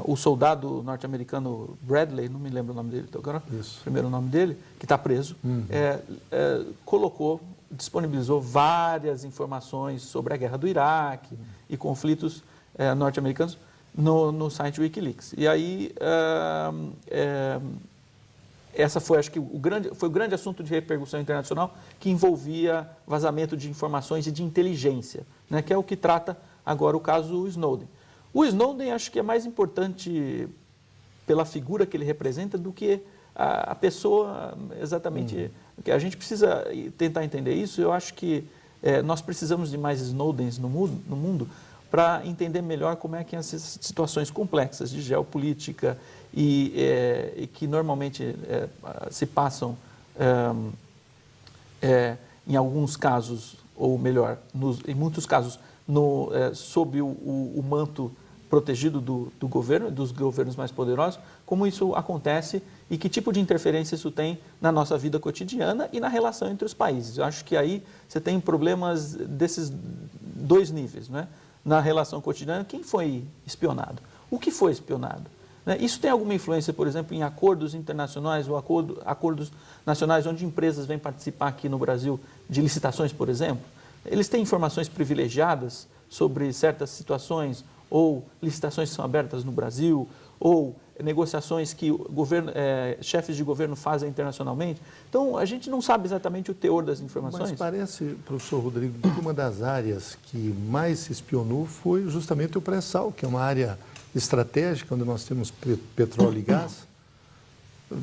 o soldado norte-americano Bradley, não me lembro o nome dele agora, o primeiro nome dele, que está preso, disponibilizou várias informações sobre a guerra do Iraque e conflitos norte-americanos no site Wikileaks. E aí, essa foi, acho que, foi o grande assunto de repercussão internacional que envolvia vazamento de informações e de inteligência, né, que é o que trata agora o caso Snowden. O Snowden, acho que é mais importante pela figura que ele representa do que a pessoa exatamente. A gente precisa tentar entender isso. Eu acho que nós precisamos de mais Snowdens no mundo para entender melhor como é que essas situações complexas de geopolítica e que normalmente se passam, em alguns casos, ou melhor, em muitos casos, sob o manto protegido do governo, dos governos mais poderosos, como isso acontece e que tipo de interferência isso tem na nossa vida cotidiana e na relação entre os países. Eu acho que aí você tem problemas desses dois níveis, né? Na relação cotidiana, quem foi espionado? O que foi espionado? Né? Isso tem alguma influência, por exemplo, em acordos internacionais ou acordos nacionais onde empresas vêm participar aqui no Brasil de licitações, por exemplo? Eles têm informações privilegiadas sobre certas situações ou licitações que são abertas no Brasil, ou negociações que chefes de governo fazem internacionalmente. Então, a gente não sabe exatamente o teor das informações. Mas parece, professor Rodrigo, que uma das áreas que mais se espionou foi justamente o pré-sal, que é uma área estratégica, onde nós temos petróleo e gás.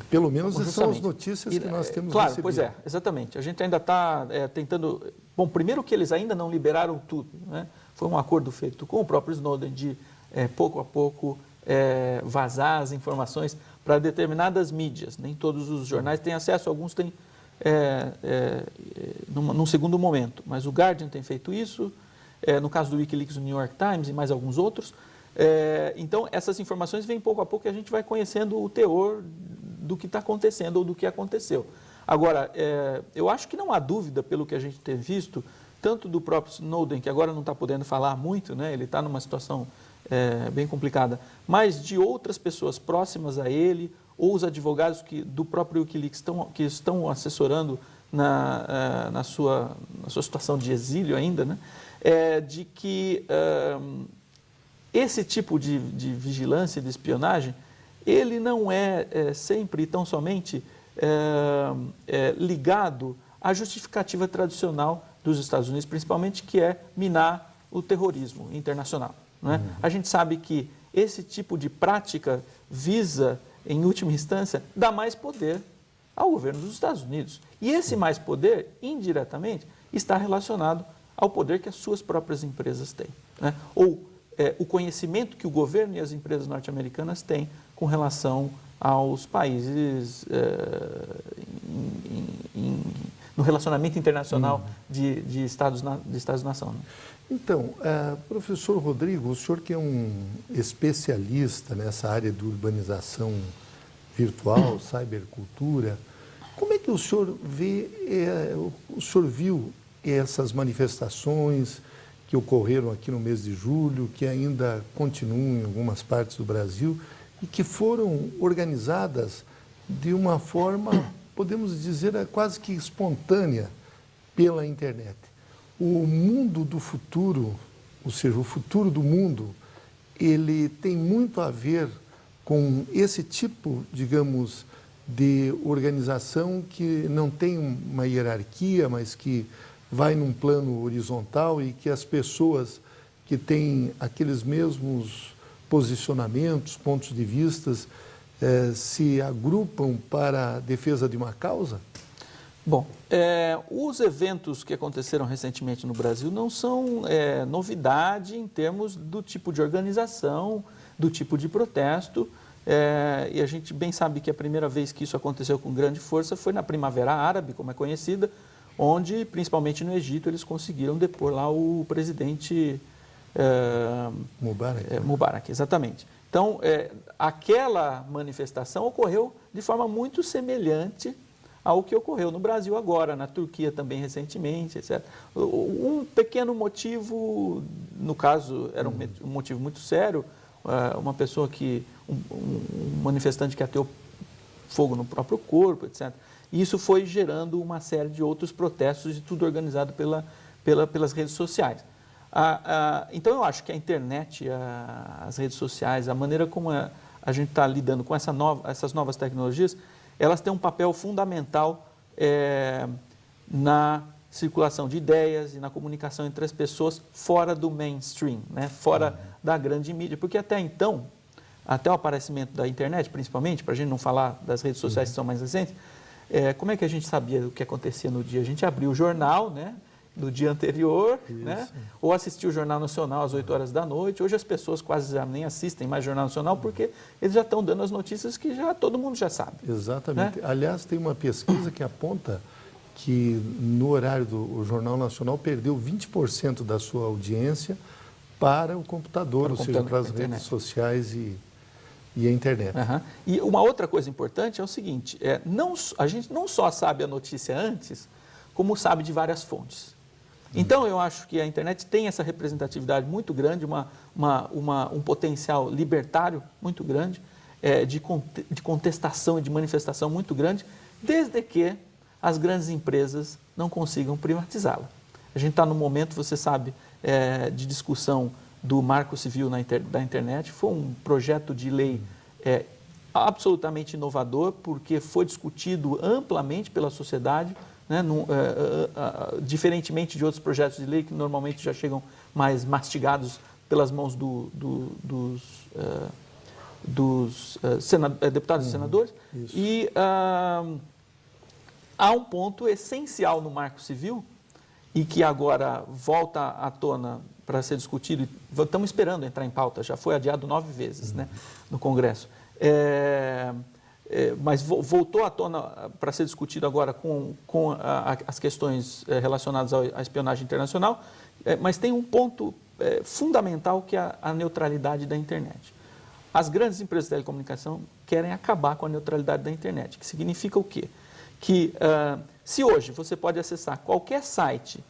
Pelo menos são as notícias que nós temos claro, recebido. Pois é, exatamente. A gente ainda está tentando... Bom, primeiro que eles ainda não liberaram tudo, né? Foi um acordo feito com o próprio Snowden de, pouco a pouco, vazar as informações para determinadas mídias. Nem todos os jornais têm acesso, alguns têm num segundo momento. Mas o Guardian tem feito isso, no caso do Wikileaks, o New York Times e mais alguns outros. Então, essas informações vêm pouco a pouco e a gente vai conhecendo o teor do que está acontecendo ou do que aconteceu. Agora, eu acho que não há dúvida, pelo que a gente tem visto, tanto do próprio Snowden, que agora não está podendo falar muito, né? Ele está numa situação bem complicada, mas de outras pessoas próximas a ele, ou os advogados do próprio Wikileaks que estão assessorando na sua situação de exílio ainda, né? De que esse tipo de vigilância, de espionagem, ele não é sempre tão somente ligado à justificativa tradicional dos Estados Unidos, principalmente, que é minar o terrorismo internacional. Né? A gente sabe que esse tipo de prática visa, em última instância, dar mais poder ao governo dos Estados Unidos. E esse mais poder, indiretamente, está relacionado ao poder que as suas próprias empresas têm. Né? Ou o conhecimento que o governo e as empresas norte-americanas têm com relação aos países no relacionamento internacional de Estados-nação. Né? Então, professor Rodrigo, o senhor que é um especialista nessa área de urbanização virtual, cybercultura, como é que o senhor vê, o senhor viu essas manifestações que ocorreram aqui no mês de julho, que ainda continuam em algumas partes do Brasil e que foram organizadas de uma forma, podemos dizer, quase que espontânea pela internet. O mundo do futuro, ou seja, o futuro do mundo, ele tem muito a ver com esse tipo, digamos, de organização que não tem uma hierarquia, mas que vai num plano horizontal e que as pessoas que têm aqueles mesmos posicionamentos, pontos de vistas, se agrupam para a defesa de uma causa? Bom, os eventos que aconteceram recentemente no Brasil não são novidade em termos do tipo de organização, do tipo de protesto, e a gente bem sabe que a primeira vez que isso aconteceu com grande força foi na Primavera Árabe, como é conhecida, onde, principalmente no Egito, eles conseguiram depor lá o presidente Mubarak, exatamente. Então, aquela manifestação ocorreu de forma muito semelhante ao que ocorreu no Brasil agora, na Turquia também recentemente, etc. Um pequeno motivo, no caso, era um motivo muito sério, uma pessoa um manifestante que ateou fogo no próprio corpo, etc. E isso foi gerando uma série de outros protestos e tudo organizado pelas redes sociais. Então, eu acho que a internet, as redes sociais, a maneira como a gente está lidando com essas novas tecnologias, elas têm um papel fundamental na circulação de ideias e na comunicação entre as pessoas fora do mainstream, né? Fora da grande mídia. Porque até então, até o aparecimento da internet, principalmente, para a gente não falar das redes sociais que são mais recentes, como é que a gente sabia o que acontecia no dia? A gente abria o jornal, né? No dia anterior, né? Ou assistia o Jornal Nacional às 8 horas da noite. Hoje as pessoas quase já nem assistem mais Jornal Nacional porque eles já estão dando as notícias que todo mundo já sabe. Exatamente. Né? Aliás, tem uma pesquisa que aponta que no horário do Jornal Nacional perdeu 20% da sua audiência para o computador, ou seja, para as redes sociais e a internet. E uma outra coisa importante é o seguinte, a gente não só sabe a notícia antes, como sabe de várias fontes. Então, eu acho que a internet tem essa representatividade muito grande, um potencial libertário muito grande, de contestação e de manifestação muito grande, desde que as grandes empresas não consigam privatizá-la. A gente está num momento, você sabe, de discussão do Marco Civil da internet. Foi um projeto de lei absolutamente inovador, porque foi discutido amplamente pela sociedade, né, diferentemente de outros projetos de lei que normalmente já chegam mais mastigados pelas mãos dos deputados e senadores. Isso. E há um ponto essencial no Marco Civil e que agora volta à tona para ser discutido. Estamos esperando entrar em pauta, já foi adiado 9 vezes, né, no Congresso. Mas voltou à tona para ser discutido agora com as questões relacionadas à espionagem internacional, mas tem um ponto fundamental que é a neutralidade da internet. As grandes empresas de telecomunicação querem acabar com a neutralidade da internet, que significa o quê? Que se hoje você pode acessar qualquer site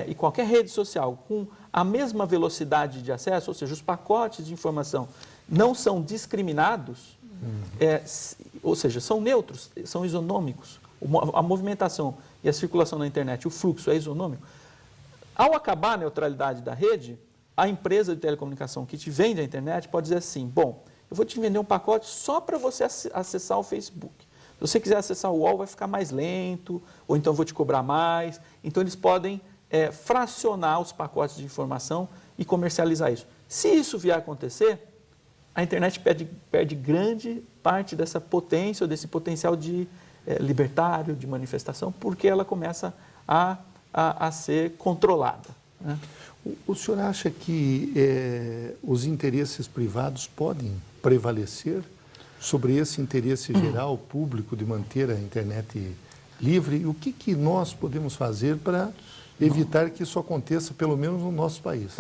e qualquer rede social com a mesma velocidade de acesso, ou seja, os pacotes de informação não são discriminados, ou seja, são neutros, são isonômicos, a movimentação e a circulação na internet, o fluxo é isonômico. Ao acabar a neutralidade da rede, a empresa de telecomunicação que te vende a internet pode dizer assim, bom, eu vou te vender um pacote só para você acessar o Facebook. Se você quiser acessar o UOL, vai ficar mais lento, ou então eu vou te cobrar mais. Então, eles podem fracionar os pacotes de informação e comercializar isso. Se isso vier a acontecer, a internet perde grande parte dessa potência, ou desse potencial de libertário, de manifestação, porque ela começa a ser controlada, né? O senhor acha que os interesses privados podem prevalecer sobre esse interesse geral, público, de manter a internet livre? E o que nós podemos fazer para evitar que isso aconteça, pelo menos no nosso país?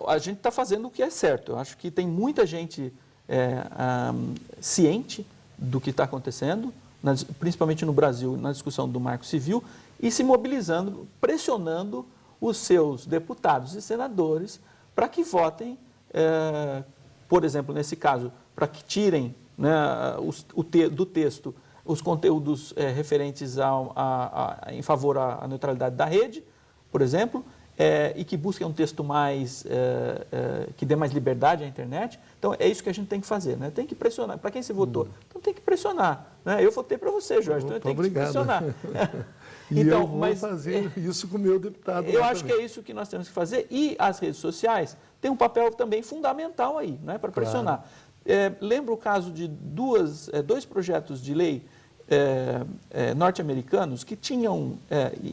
A gente está fazendo o que é certo. Eu acho que tem muita gente ciente do que está acontecendo, principalmente no Brasil, na discussão do Marco Civil, e se mobilizando, pressionando os seus deputados e senadores para que votem, por exemplo, nesse caso, para que tirem, né, do texto os conteúdos referentes em favor à neutralidade da rede, por exemplo, e que busquem um texto mais que dê mais liberdade à internet. Então, é isso que a gente tem que fazer, né? Tem que pressionar. Para quem você votou? Então, tem que pressionar, né? Eu votei para você, Jorge, então eu tenho que pressionar. E então, eu vou fazer isso com o meu deputado. Eu acho que é isso que nós temos que fazer. E as redes sociais têm um papel também fundamental aí, né, para pressionar. Claro. Lembro o caso de dois projetos de lei norte-americanos que tinham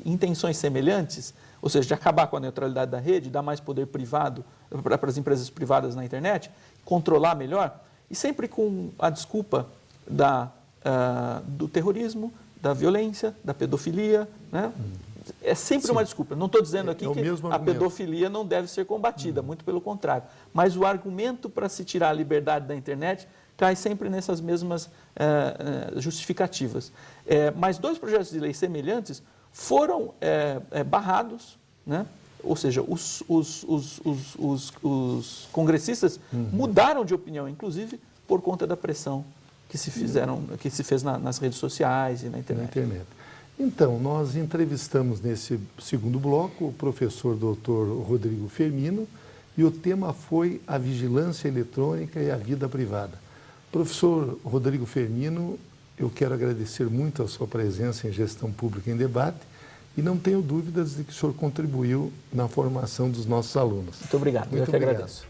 intenções semelhantes, ou seja, de acabar com a neutralidade da rede, dar mais poder privado para as empresas privadas na internet, controlar melhor, e sempre com a desculpa do terrorismo, da violência, da pedofilia, né? É sempre uma desculpa. Não estou dizendo aqui que a pedofilia não deve ser combatida, muito pelo contrário. Mas o argumento para se tirar a liberdade da internet cai sempre nessas mesmas justificativas. Mas 2 projetos de lei semelhantes foram barrados, né? Ou seja, os congressistas mudaram de opinião, inclusive, por conta da pressão que se fez nas redes sociais e na internet. Então, nós entrevistamos nesse segundo bloco o professor Dr. Rodrigo Firmino e o tema foi a vigilância eletrônica e a vida privada. Professor Rodrigo Firmino, eu quero agradecer muito a sua presença em Gestão Pública em Debate e não tenho dúvidas de que o senhor contribuiu na formação dos nossos alunos. Muito obrigado, eu que agradeço.